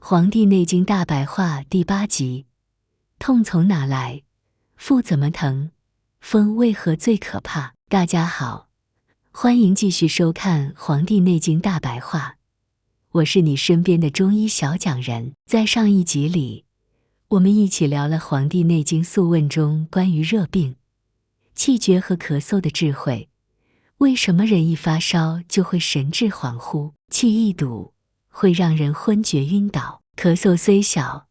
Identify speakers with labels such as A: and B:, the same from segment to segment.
A: 黄帝内经大白话第8集，痛从哪来？腹怎么疼？风为何最可怕？大家好，欢迎继续收看《黄帝内经大白话》，我是你身边的中医小讲人。在上一集里，我们一起聊了《黄帝内经素问》中关于热病、气绝和咳嗽的智慧。为什么人一发烧就会神志恍惚，气一堵会让人昏厥晕倒？咳嗽虽小，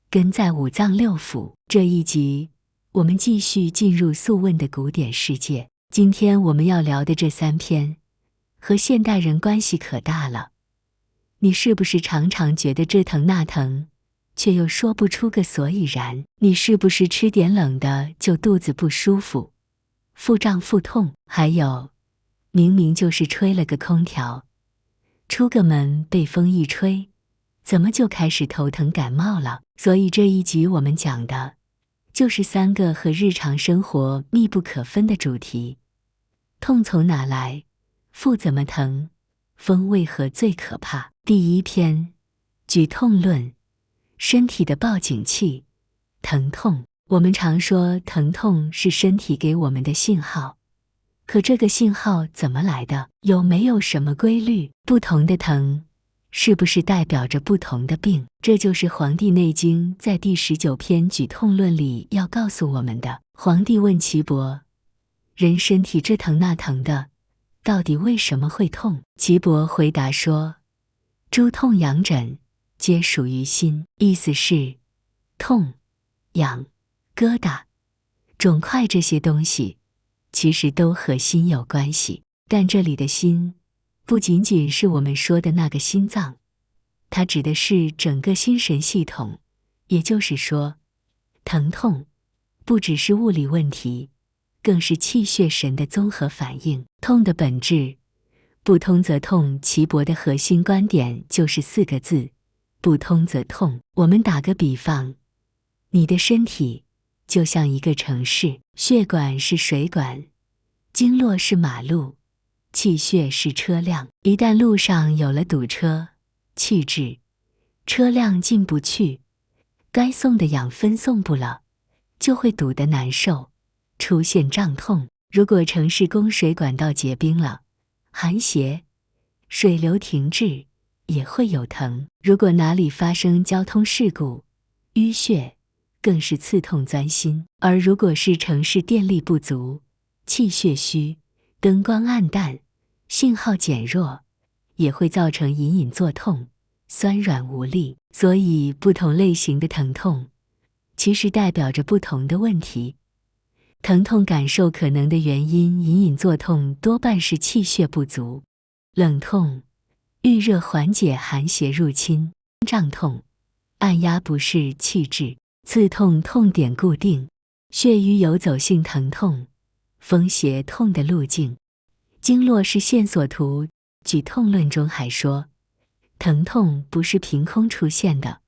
A: 根在五脏六腑。这一集我们继续进入素问的古典世界。今天我们要聊的这3篇和现代人关系可大了。你是不是常常觉得这疼那疼，却又说不出个所以然？你是不是吃点冷的就肚子不舒服，腹胀腹痛？还有，明明就是吹了个空调，出个门被风一吹，怎么就开始头疼感冒了？所以这一集我们讲的就是3个和日常生活密不可分的主题：痛从哪来？腹怎么疼？风为何最可怕？第1篇，举痛论，身体的报警器，疼痛。我们常说疼痛是身体给我们的信号，可这个信号怎么来的？有没有什么规律？不同的疼是不是代表着不同的病？这就是《黄帝内经》在第19篇举痛论里要告诉我们的。黄帝问岐伯：人身体这疼那疼的，到底为什么会痛？岐伯回答说：诸痛痒疹皆属于心。意思是痛、痒、疙瘩、肿块这些东西其实都和心有关系。但这里的心不仅仅是我们说的那个心脏，它指的是整个心神系统。也就是说，疼痛不只是物理问题，更是气血神的综合反应。痛的本质，不通则痛。岐伯的核心观点就是4个字：不通则痛。我们打个比方，你的身体就像一个城市，血管是水管，经络是马路，气血是车辆。一旦路上有了堵车、气滞，车辆进不去，该送的养分送不了，就会堵得难受，出现胀痛。如果城市供水管道结冰了，寒邪，水流停滞，也会有疼。如果哪里发生交通事故，淤血，更是刺痛钻心。而如果是城市电力不足，气血虚，灯光暗淡，信号减弱，也会造成隐隐作痛，酸软无力。所以不同类型的疼痛其实代表着不同的问题。疼痛感受可能的原因，隐隐作痛多半是气血不足；冷痛、遇热缓解寒邪入侵；胀痛、按压不适气滞；刺痛痛点固定；血瘀游走性疼痛；风邪痛的路径。经络是线索图。举痛论中还说，疼痛不是凭空出现的，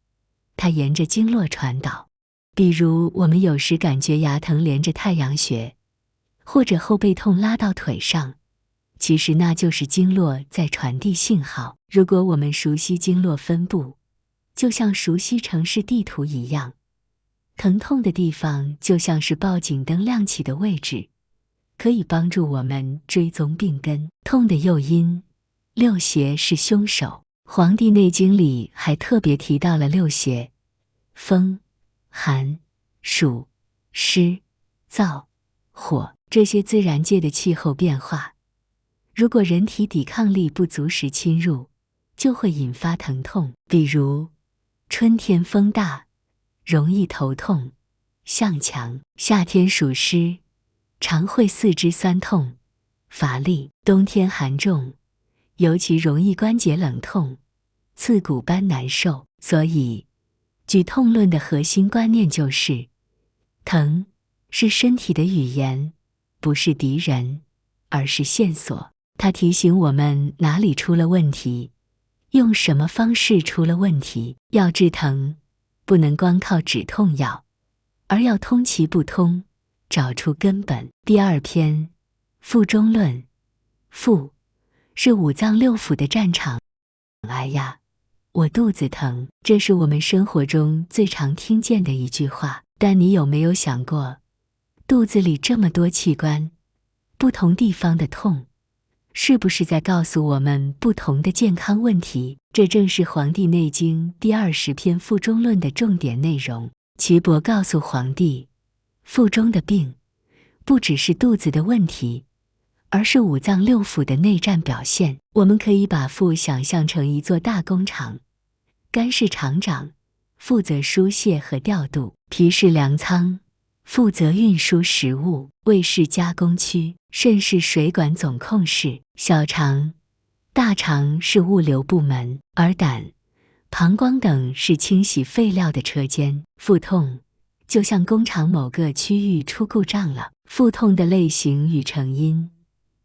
A: 它沿着经络传导。比如我们有时感觉牙疼连着太阳穴，或者后背痛拉到腿上，其实那就是经络在传递信号。如果我们熟悉经络分布，就像熟悉城市地图一样，疼痛的地方就像是报警灯亮起的位置，可以帮助我们追踪病根。痛的诱因，6邪是凶手。《黄帝内经》里还特别提到了6邪：风、寒、暑、湿、燥、火。这些自然界的气候变化，如果人体抵抗力不足时侵入，就会引发疼痛。比如春天风大，容易头痛、向强；夏天暑湿，常会四肢酸痛、乏力；冬天寒重，尤其容易关节冷痛、刺骨般难受。所以举痛论的核心观念就是，疼是身体的语言，不是敌人，而是线索。它提醒我们哪里出了问题，用什么方式出了问题。要治疼，不能光靠止痛药，而要通其不通，找出根本。第2篇，腹中论。腹是五脏六腑的战场。哎呀，我肚子疼，这是我们生活中最常听见的一句话。但你有没有想过，肚子里这么多器官，不同地方的痛，是不是在告诉我们不同的健康问题？这正是《黄帝内经》第20篇腹中论的重点内容。岐伯告诉黄帝，腹中的病，不只是肚子的问题，而是五脏六腑的内战表现。我们可以把腹想象成一座大工厂，肝是厂长，负责输泄和调度；脾是粮仓，负责运输食物；胃是加工区，肾是水管总控室；小肠、大肠是物流部门，而胆、膀胱等是清洗废料的车间。腹痛就像工厂某个区域出故障了。腹痛的类型与成因：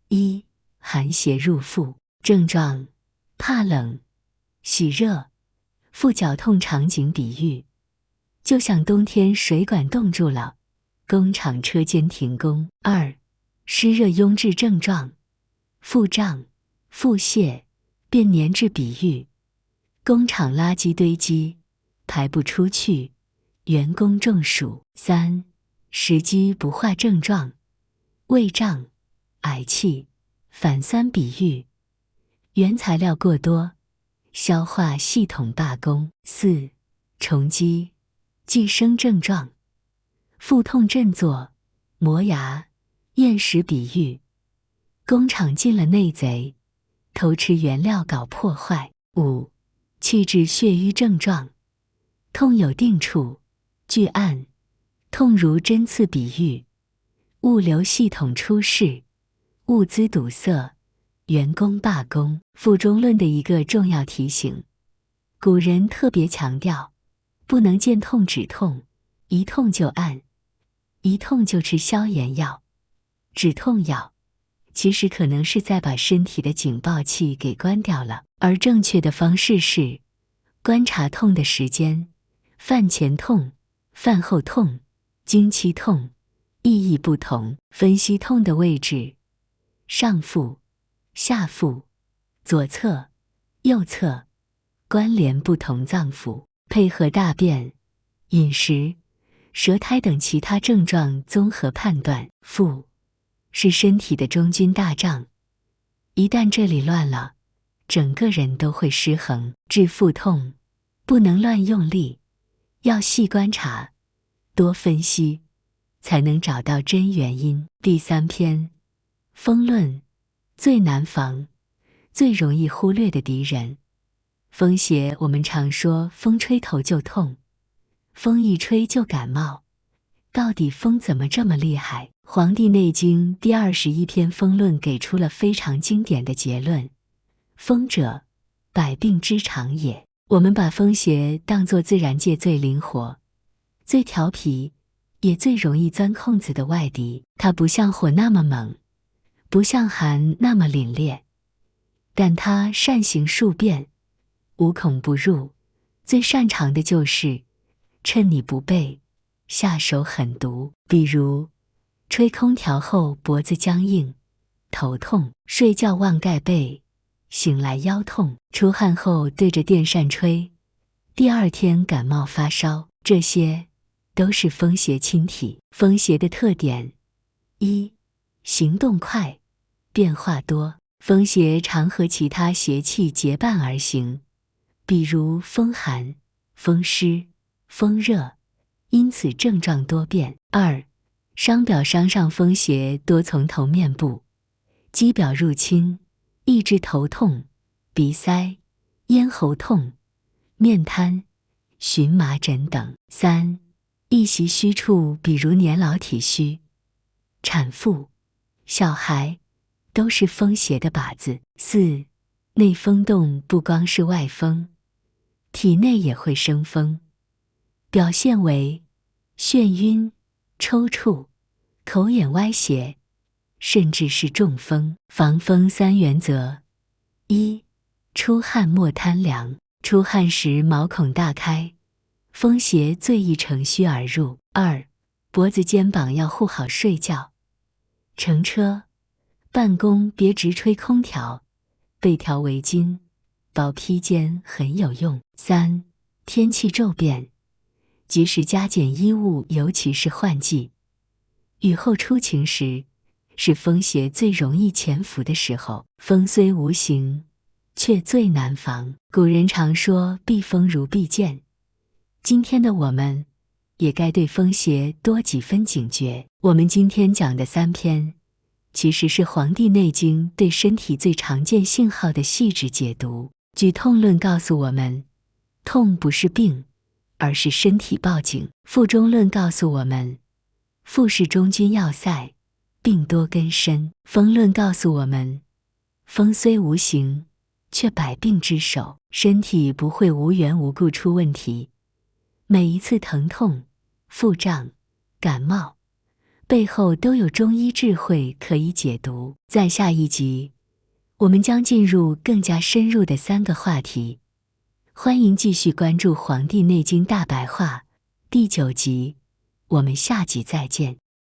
A: 一、寒邪入腹，症状：怕冷、喜热。腹绞痛场景比喻，就像冬天水管冻住了，工厂车间停工。二、湿热壅滞症状，腹胀、腹泻、便粘滞比喻，工厂垃圾堆积，排不出去，员工中暑。三、食积不化症状，胃胀、嗳气、反酸比喻，原材料过多，消化系统罢工。四、虫积、寄生症状，腹痛振作、磨牙、厌食比喻，工厂进了内贼，偷吃原料搞破坏。五、气滞血瘀症状，痛有定处，拒按，痛如针刺比喻，物流系统出事，物资堵塞，员工罢工。腹中论的一个重要提醒，古人特别强调，不能见痛止痛，一痛就按，一痛就吃消炎药、止痛药，其实可能是在把身体的警报器给关掉了。而正确的方式是观察痛的时间，饭前痛、饭后痛、经期痛，意义不同。分析痛的位置，上腹、下腹、左侧、右侧，关联不同脏腑，配合大便、饮食、舌苔等其他症状综合判断。腹是身体的中军大帐，一旦这里乱了，整个人都会失衡。治腹痛不能乱用力，要细观察，多分析，才能找到真原因。第3篇，风论，最难防、最容易忽略的敌人。风邪，我们常说风吹头就痛，风一吹就感冒，到底风怎么这么厉害？《黄帝内经》第21篇风论给出了非常经典的结论：风者，百病之长也。我们把风邪当作自然界最灵活、最调皮，也最容易钻空子的外敌。它不像火那么猛，不像寒那么凛冽，但它善行数变，无孔不入，最擅长的就是趁你不备，下手狠毒。比如吹空调后脖子僵硬、头痛；睡觉忘盖被，醒来腰痛；出汗后对着电扇吹，第2天感冒发烧。这些都是风邪侵体。风邪的特点：一、行动快，变化多。风邪常和其他邪气结伴而行，比如风寒、风湿、风热，因此症状多变。二、伤表伤上风邪多从头面部，肌表入侵，易致头痛、鼻塞、咽喉痛、面瘫、荨麻疹等。三、易袭虚处，比如年老体虚、产妇、小孩，都是风邪的靶子。四、内风动不光是外风，体内也会生风，表现为眩晕、抽搐、口眼歪斜，甚至是中风。防风3原则：一、出汗莫贪凉，出汗时毛孔大开，风邪最易乘虚而入。二、脖子肩膀要护好，睡觉、乘车、办公别直吹空调，背条围巾，薄披肩很有用。3. 天气骤变，及时加减衣物，尤其是换季。雨后初晴时，是风邪最容易潜伏的时候。风虽无形，却最难防。古人常说避风如避箭，今天的我们也该对风邪多几分警觉。我们今天讲的3篇，其实是《黄帝内经》对身体最常见信号的细致解读。举痛论告诉我们，痛不是病，而是身体报警。腹中论告诉我们，腹是中军要塞，病多根深。风论告诉我们，风虽无形，却百病之首。身体不会无缘无故出问题，每一次疼痛、腹胀、感冒，背后都有中医智慧可以解读。在下一集，我们将进入更加深入的3个话题，欢迎继续关注《黄帝内经大白话》第9集，我们下集再见。